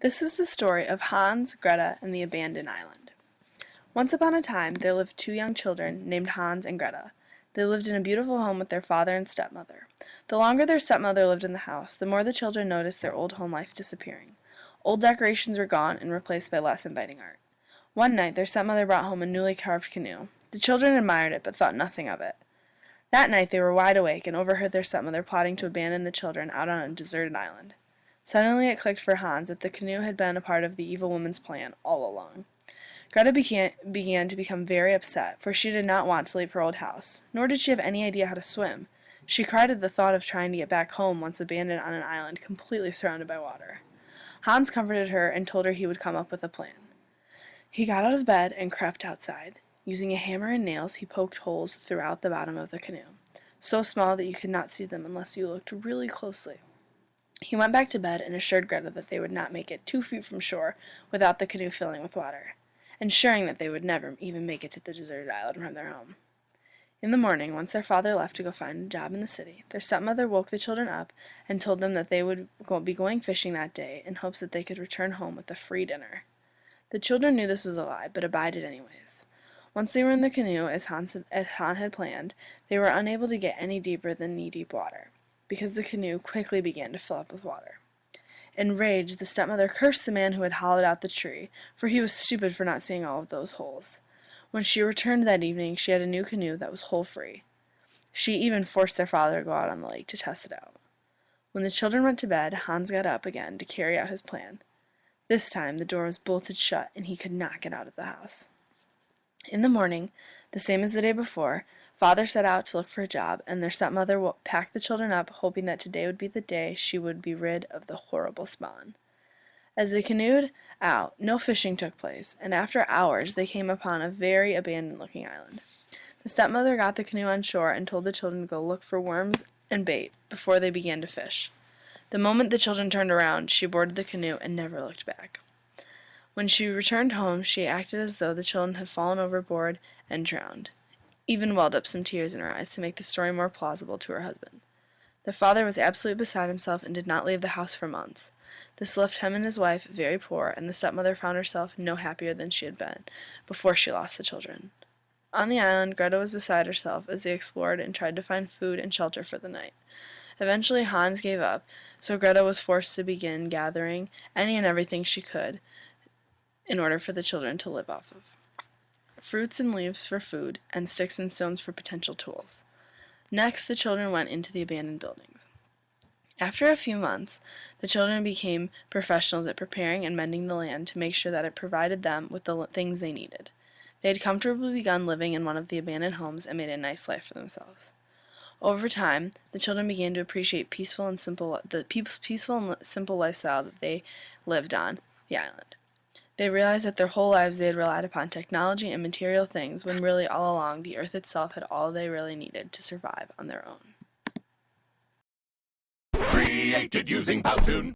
This is the story of Hans, Greta, and the abandoned island. Once upon a time, there lived two young children named Hans and Greta. They lived in a beautiful home with their father and stepmother. The longer their stepmother lived in the house, the more the children noticed their old home life disappearing. Old decorations were gone and replaced by less inviting art. One night, their stepmother brought home a newly carved canoe. The children admired it, but thought nothing of it. That night, they were wide awake and overheard their stepmother plotting to abandon the children out on a deserted island. Suddenly it clicked for Hans that the canoe had been a part of the evil woman's plan all along. Greta began to become very upset, for she did not want to leave her old house, nor did she have any idea how to swim. She cried at the thought of trying to get back home once abandoned on an island completely surrounded by water. Hans comforted her and told her he would come up with a plan. He got out of bed and crept outside. Using a hammer and nails, he poked holes throughout the bottom of the canoe, so small that you could not see them unless you looked really closely. He went back to bed and assured Greta that they would not make it 2 feet from shore without the canoe filling with water, ensuring that they would never even make it to the deserted island from their home. In the morning, once their father left to go find a job in the city, their stepmother woke the children up and told them that they would be going fishing that day in hopes that they could return home with a free dinner. The children knew this was a lie, but abided anyways. Once they were in the canoe, as Hans had planned, they were unable to get any deeper than knee-deep water, because the canoe quickly began to fill up with water. Enraged, the stepmother cursed the man who had hollowed out the tree, for he was stupid for not seeing all of those holes. When she returned that evening, she had a new canoe that was hole-free. She even forced their father to go out on the lake to test it out. When the children went to bed, Hans got up again to carry out his plan. This time, the door was bolted shut, and he could not get out of the house. In the morning, the same as the day before, Father set out to look for a job, and their stepmother packed the children up, hoping that today would be the day she would be rid of the horrible spawn. As they canoed out, no fishing took place, and after hours they came upon a very abandoned-looking island. The stepmother got the canoe on shore and told the children to go look for worms and bait before they began to fish. The moment the children turned around, she boarded the canoe and never looked back. When she returned home, she acted as though the children had fallen overboard and drowned, even welled up some tears in her eyes to make the story more plausible to her husband. The father was absolutely beside himself and did not leave the house for months. This left him and his wife very poor, and the stepmother found herself no happier than she had been before she lost the children. On the island, Greta was beside herself as they explored and tried to find food and shelter for the night. Eventually, Hans gave up, so Greta was forced to begin gathering any and everything she could in order for the children to live off of. Fruits and leaves for food, and sticks and stones for potential tools. Next, the children went into the abandoned buildings. After a few months, the children became professionals at preparing and mending the land to make sure that it provided them with the things they needed. They had comfortably begun living in one of the abandoned homes and made a nice life for themselves. Over time, the children began to appreciate the peaceful and simple lifestyle that they lived on the island. They realized that their whole lives they had relied upon technology and material things, when really all along the earth itself had all they really needed to survive on their own. Created using Powtoon.